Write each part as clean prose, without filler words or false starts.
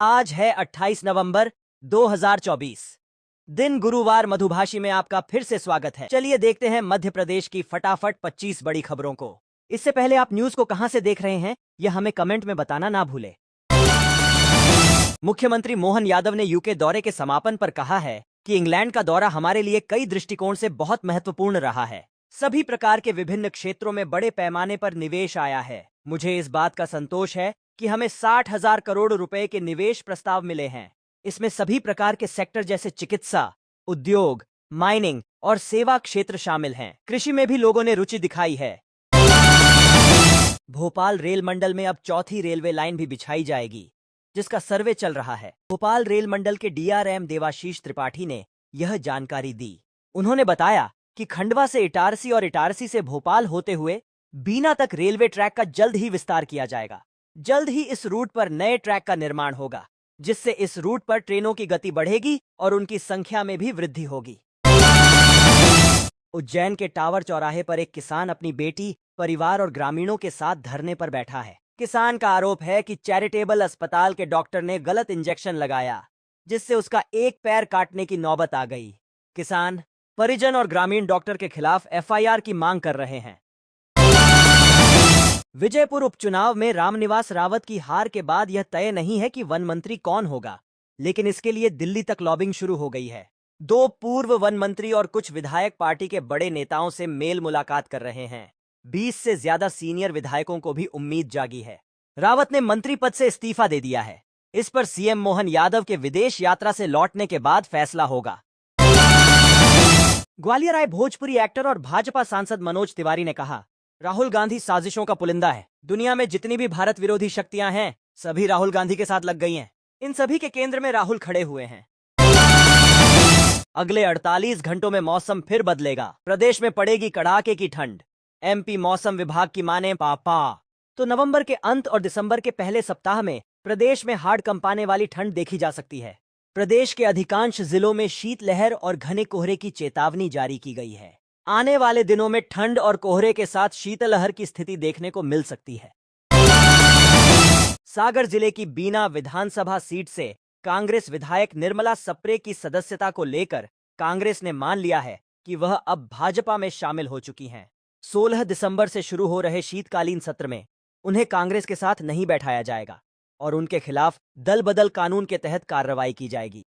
आज है 28 नवंबर 2024। दिन गुरुवार। मधुभाषी में आपका फिर से स्वागत है। चलिए देखते हैं मध्य प्रदेश की फटाफट 25 बड़ी खबरों को। इससे पहले आप न्यूज को कहां से देख रहे हैं यह हमें कमेंट में बताना ना भूले। मुख्यमंत्री मोहन यादव ने यूके दौरे के समापन पर कहा है कि इंग्लैंड का दौरा हमारे लिए कई दृष्टिकोण से बहुत महत्वपूर्ण रहा है। सभी प्रकार के विभिन्न क्षेत्रों में बड़े पैमाने पर निवेश आया है। मुझे इस बात का संतोष है कि हमें 60,000 करोड़ रुपए के निवेश प्रस्ताव मिले हैं। इसमें सभी प्रकार के सेक्टर जैसे चिकित्सा, उद्योग, माइनिंग और सेवा क्षेत्र शामिल हैं। कृषि में भी लोगों ने रुचि दिखाई है। भोपाल रेल मंडल में अब चौथी रेलवे लाइन भी बिछाई जाएगी, जिसका सर्वे चल रहा है। भोपाल रेल मंडल के डीआरएम देवाशीष त्रिपाठी ने यह जानकारी दी। उन्होंने बताया कि खंडवा से इटारसी और इटारसी से भोपाल होते हुए बीना तक रेलवे ट्रैक का जल्द ही विस्तार किया जाएगा। जल्द ही इस रूट पर नए ट्रैक का निर्माण होगा, जिससे इस रूट पर ट्रेनों की गति बढ़ेगी और उनकी संख्या में भी वृद्धि होगी। उज्जैन के टावर चौराहे पर एक किसान अपनी बेटी, परिवार और ग्रामीणों के साथ धरने पर बैठा है। किसान का आरोप है कि चैरिटेबल अस्पताल के डॉक्टर ने गलत इंजेक्शन लगाया, जिससे उसका एक पैर काटने की नौबत आ गई। किसान, परिजन और ग्रामीण डॉक्टर के खिलाफ एफआईआर की मांग कर रहे हैं। विजयपुर उपचुनाव में रामनिवास रावत की हार के बाद यह तय नहीं है कि वन मंत्री कौन होगा, लेकिन इसके लिए दिल्ली तक लॉबिंग शुरू हो गई है। 2 पूर्व वन मंत्री और कुछ विधायक पार्टी के बड़े नेताओं से मेल मुलाकात कर रहे हैं। 20 से ज्यादा सीनियर विधायकों को भी उम्मीद जागी है। रावत ने मंत्री पद से इस्तीफा दे दिया है। इस पर सीएम मोहन यादव के विदेश यात्रा से लौटने के बाद फैसला होगा। ग्वालियर आए भोजपुरी एक्टर और भाजपा सांसद मनोज तिवारी ने कहा, राहुल गांधी साजिशों का पुलिंदा है। दुनिया में जितनी भी भारत विरोधी शक्तियां हैं, सभी राहुल गांधी के साथ लग गई हैं। इन सभी के केंद्र में राहुल खड़े हुए हैं। अगले 48 घंटों में मौसम फिर बदलेगा। प्रदेश में पड़ेगी कड़ाके की ठंड। एमपी मौसम विभाग की माने पापा तो नवंबर के अंत और दिसंबर के पहले सप्ताह में प्रदेश में हाड़ कंपाने वाली ठंड देखी जा सकती है। प्रदेश के अधिकांश जिलों में शीतलहर और घने कोहरे की चेतावनी जारी की गई है। आने वाले दिनों में ठंड और कोहरे के साथ शीतलहर की स्थिति देखने को मिल सकती है। सागर जिले की बीना विधानसभा सीट से कांग्रेस विधायक निर्मला सप्रे की सदस्यता को लेकर कांग्रेस ने मान लिया है कि वह अब भाजपा में शामिल हो चुकी हैं। 16 दिसंबर से शुरू हो रहे शीतकालीन सत्र में उन्हें कांग्रेस के साथ नहीं बैठाया जाएगा और उनके खिलाफ दल बदल कानून के तहत कार्रवाई की जाएगी।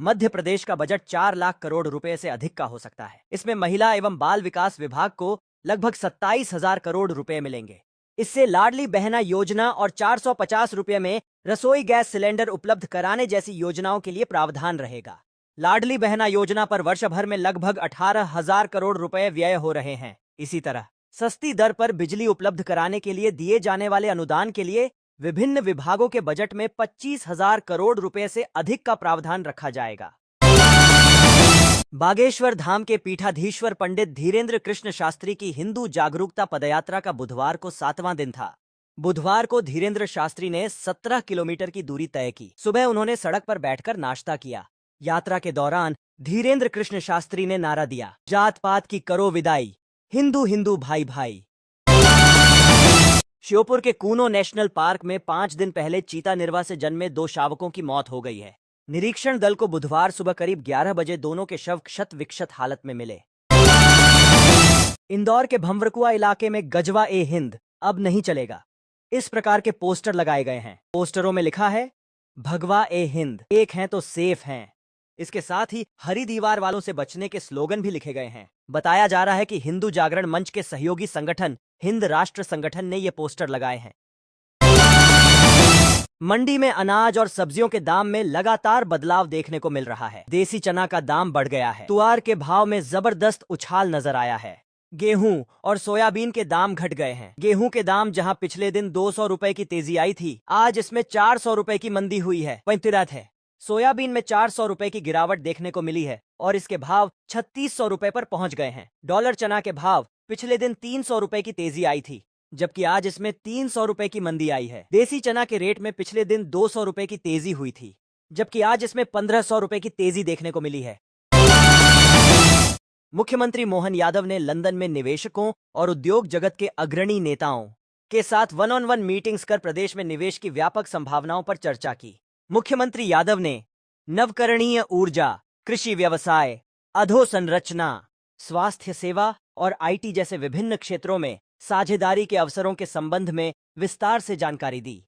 मध्य प्रदेश का बजट 4 लाख करोड़ रुपए से अधिक का हो सकता है। इसमें महिला एवं बाल विकास विभाग को लगभग 27,000 करोड़ रुपए मिलेंगे। इससे लाडली बहना योजना और 450 रुपए में रसोई गैस सिलेंडर उपलब्ध कराने जैसी योजनाओं के लिए प्रावधान रहेगा। लाडली बहना योजना पर वर्ष भर में लगभग 18,000 करोड़ रुपए व्यय हो रहे हैं। इसी तरह सस्ती दर पर बिजली उपलब्ध कराने के लिए दिए जाने वाले अनुदान के लिए विभिन्न विभागों के बजट में 25,000 करोड़ रुपए से अधिक का प्रावधान रखा जाएगा। बागेश्वर धाम के पीठाधीश्वर पंडित धीरेन्द्र कृष्ण शास्त्री की हिंदू जागरूकता पदयात्रा का बुधवार को 7वां दिन था। बुधवार को धीरेन्द्र शास्त्री ने 17 किलोमीटर की दूरी तय की। सुबह उन्होंने सड़क पर बैठकर नाश्ता किया। यात्रा के दौरान धीरेन्द्र कृष्ण शास्त्री ने नारा दिया, जात पात की करो विदाई, हिंदू हिंदू भाई भाई। श्योपुर के कूनो नेशनल पार्क में 5 दिन पहले चीता निर्वा से जन्मे 2 शावकों की मौत हो गई है। निरीक्षण दल को बुधवार सुबह करीब 11 बजे दोनों के शव क्षत विक्षत हालत में मिले। इंदौर के भंवरकुआ इलाके में गजवा ए हिंद अब नहीं चलेगा, इस प्रकार के पोस्टर लगाए गए हैं। पोस्टरों में लिखा है, भगवा ए हिंद, एक हैं तो सेफ हैं। इसके साथ ही हरी दीवार वालों से बचने के स्लोगन भी लिखे गए हैं। बताया जा रहा है कि हिंदू जागरण मंच के सहयोगी संगठन हिंद राष्ट्र संगठन ने ये पोस्टर लगाए हैं। मंडी में अनाज और सब्जियों के दाम में लगातार बदलाव देखने को मिल रहा है। देसी चना का दाम बढ़ गया है। तुआर के भाव में जबरदस्त उछाल नजर आया है। गेहूं और सोयाबीन के दाम घट गए हैं। गेहूं के दाम जहां पिछले दिन 200 रुपए की तेजी आई थी, आज इसमें 400 रुपए की मंदी हुई है। पंतिरत है। सोयाबीन में 400 रुपए की गिरावट देखने को मिली है और इसके भाव 3600 रुपए पर पहुंच गए हैं। डॉलर चना के भाव पिछले दिन 300 रुपए की तेजी आई थी, जबकि आज इसमें 300 रुपए की मंदी आई है। देसी चना के रेट में पिछले दिन 200 रुपए की तेजी हुई थी, जबकि आज इसमें 1500 रुपए की तेजी देखने को मिली है। मुख्यमंत्री मोहन यादव ने लंदन में निवेशकों और उद्योग जगत के अग्रणी नेताओं के साथ वन ऑन वन मीटिंग्स कर प्रदेश में निवेश की व्यापक संभावनाओं पर चर्चा की। मुख्यमंत्री यादव ने नवकरणीय ऊर्जा, कृषि व्यवसाय, अधोसंरचना, स्वास्थ्य सेवा और आईटी जैसे विभिन्न क्षेत्रों में साझेदारी के अवसरों के संबंध में विस्तार से जानकारी दी।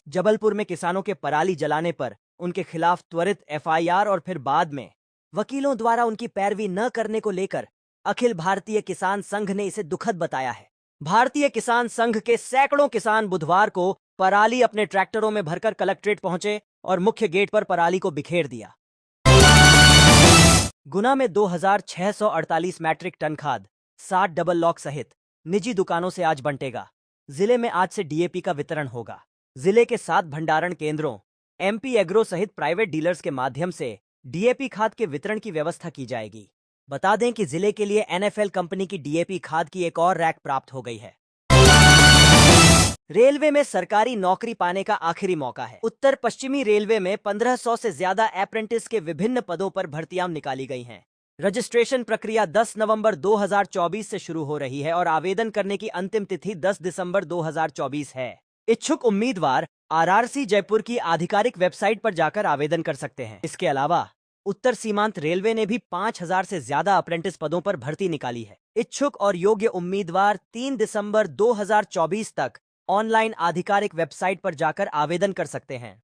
जबलपुर में किसानों के पराली जलाने पर उनके खिलाफ त्वरित एफआईआर और फिर बाद में वकीलों द्वारा उनकी पैरवी न करने को लेकर अखिल भारतीय किसान संघ ने इसे दुखद बताया है। भारतीय किसान संघ के सैकड़ों किसान बुधवार को पराली अपने ट्रैक्टरों में भरकर कलेक्ट्रेट पहुंचे और मुख्य गेट पर पराली को बिखेर दिया। गुना में 2648 मैट्रिक टन खाद 60 डबल लॉक सहित निजी दुकानों से आज बंटेगा। जिले में आज से डीएपी का वितरण होगा। जिले के 7 भंडारण केंद्रों, एमपी एग्रो सहित प्राइवेट डीलर्स के माध्यम से डीएपी खाद के वितरण की व्यवस्था की जाएगी। बता दें कि जिले के लिए एनएफएल कंपनी की डीएपी खाद की एक और रैक प्राप्त हो गई है। रेलवे में सरकारी नौकरी पाने का आखिरी मौका है। उत्तर पश्चिमी रेलवे में 1500 से ज्यादा अप्रेंटिस के विभिन्न पदों पर भर्तियां निकाली गई हैं। रजिस्ट्रेशन प्रक्रिया 10 नवंबर 2024 से शुरू हो रही है और आवेदन करने की अंतिम तिथि 10 दिसंबर 2024 है। इच्छुक उम्मीदवार आरआरसी जयपुर की आधिकारिक वेबसाइट पर जाकर आवेदन कर सकते हैं। इसके अलावा उत्तर सीमांत रेलवे ने भी 5000 से ज्यादा अप्रेंटिस पदों पर भर्ती निकाली है। इच्छुक और योग्य उम्मीदवार 3 दिसंबर 2024 तक ऑनलाइन आधिकारिक वेबसाइट पर जाकर आवेदन कर सकते हैं।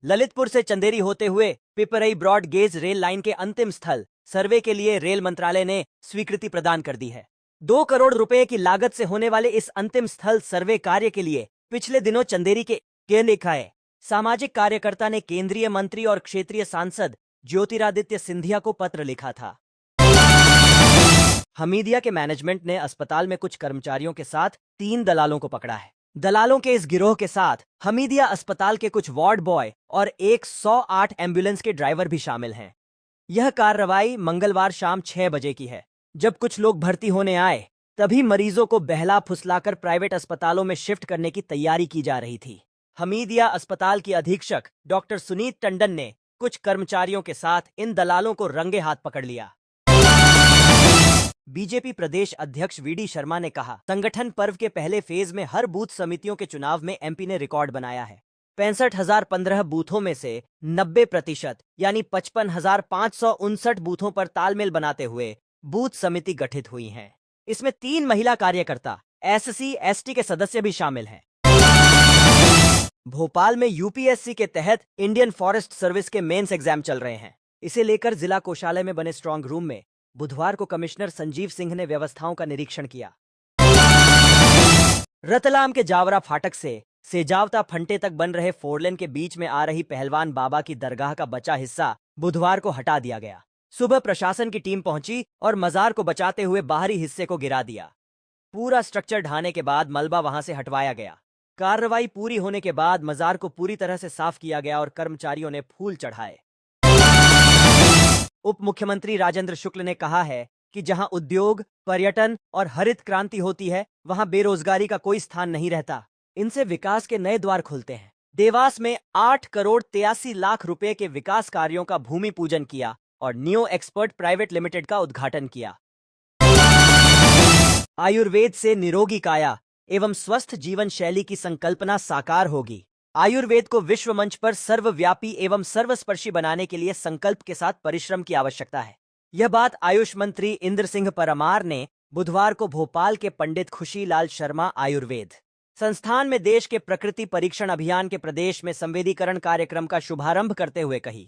ललितपुर से चंदेरी होते हुए Piprai broad gauge rail line के अंतिम स्थल सर्वे के लिए रेल मंत्रालय ने स्वीकृति प्रदान कर दी है। 2 करोड़ रुपए की लागत से होने वाले इस अंतिम स्थल सर्वे कार्य के लिए पिछले दिनों चंदेरी के लिखाए सामाजिक कार्यकर्ता ने केंद्रीय मंत्री और क्षेत्रीय सांसद ज्योतिरादित्य सिंधिया को पत्र लिखा था। हमीदिया के मैनेजमेंट ने अस्पताल में कुछ कर्मचारियों के साथ 3 दलालों को पकड़ा है। दलालों के इस गिरोह के साथ हमीदिया अस्पताल के कुछ वार्ड बॉय और एक 108 एम्बुलेंस के ड्राइवर भी शामिल हैं। यह कार्रवाई मंगलवार शाम 6 बजे की है। जब कुछ लोग भर्ती होने आए तभी मरीजों को बहला फुसलाकर प्राइवेट अस्पतालों में शिफ्ट करने की तैयारी की जा रही थी। हमीदिया अस्पताल की अधीक्षक डॉक्टर सुनीत टंडन ने कुछ कर्मचारियों के साथ इन दलालों को रंगे हाथ पकड़ लिया। बीजेपी प्रदेश अध्यक्ष वीडी शर्मा ने कहा, संगठन पर्व के पहले फेज में हर बूथ समितियों के चुनाव में एमपी ने रिकॉर्ड बनाया है। 65,015 बूथों में से 90% यानी 55,559 बूथों पर तालमेल बनाते हुए बूथ समिति गठित हुई हैं। इसमें 3 महिला कार्यकर्ता एससी एसटी के सदस्य भी शामिल हैं। भोपाल में यूपीएससी के तहत इंडियन फॉरेस्ट सर्विस के मेंस एग्जाम चल रहे हैं। इसे लेकर जिला कोषालय में बने स्ट्रांग रूम में बुधवार को कमिश्नर संजीव सिंह ने व्यवस्थाओं का निरीक्षण किया। रतलाम के जावरा फाटक से सेजावता फंटे तक बन रहे 4 लेन के बीच में आ रही पहलवान बाबा की दरगाह का बचा हिस्सा बुधवार को हटा दिया गया। सुबह प्रशासन की टीम पहुंची और मजार को बचाते हुए बाहरी हिस्से को गिरा दिया। पूरा स्ट्रक्चर ढाने के बाद मलबा वहां से हटवाया गया। कार्रवाई पूरी होने के बाद मजार को पूरी तरह से साफ किया गया और कर्मचारियों ने फूल चढ़ाए। उप मुख्यमंत्री राजेंद्र शुक्ल ने कहा है कि जहां उद्योग, पर्यटन और हरित क्रांति होती है वहां बेरोजगारी का कोई स्थान नहीं रहता। इनसे विकास के नए द्वार खुलते हैं। देवास में 8 करोड़ 83 लाख रुपए के विकास कार्यों का भूमि पूजन किया और नियो एक्सपर्ट प्राइवेट लिमिटेड का उद्घाटन किया। आयुर्वेद से निरोगी काया एवं स्वस्थ जीवन शैली की संकल्पना साकार होगी। आयुर्वेद को विश्व मंच पर सर्वव्यापी एवं सर्वस्पर्शी बनाने के लिए संकल्प के साथ परिश्रम की आवश्यकता है। यह बात आयुष मंत्री इंद्र सिंह परमार ने बुधवार को भोपाल के पंडित खुशीलाल शर्मा आयुर्वेद संस्थान में देश के प्रकृति परीक्षण अभियान के प्रदेश में संवेदीकरण कार्यक्रम का शुभारंभ करते हुए कही।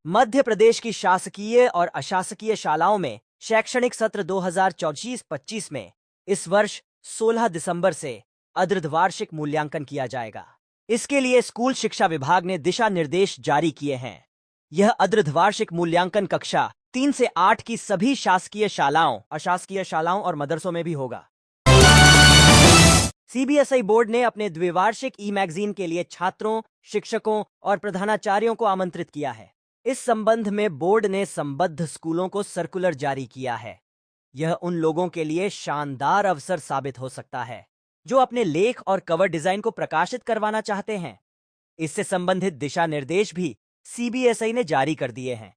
मध्य प्रदेश की शासकीय और अशासकीय शालाओं में शैक्षणिक सत्र 2024-25 में इस वर्ष 16 दिसंबर से अर्धवार्षिक मूल्यांकन किया जाएगा। इसके लिए स्कूल शिक्षा विभाग ने दिशा निर्देश जारी किए हैं। यह अर्धवार्षिक मूल्यांकन कक्षा 3 से 8 की सभी शासकीय शालाओं, अशासकीय शालाओं और मदरसों में भी होगा। सीबीएसई बोर्ड ने अपने द्विवार्षिक ई मैगजीन के लिए छात्रों, शिक्षकों और प्रधानाचार्यों को आमंत्रित किया है। इस संबंध में बोर्ड ने संबद्ध स्कूलों को सर्कुलर जारी किया है। यह उन लोगों के लिए शानदार अवसर साबित हो सकता है जो अपने लेख और कवर डिजाइन को प्रकाशित करवाना चाहते हैं। इससे संबंधित दिशा निर्देश भी सीबीएसई ने जारी कर दिए हैं।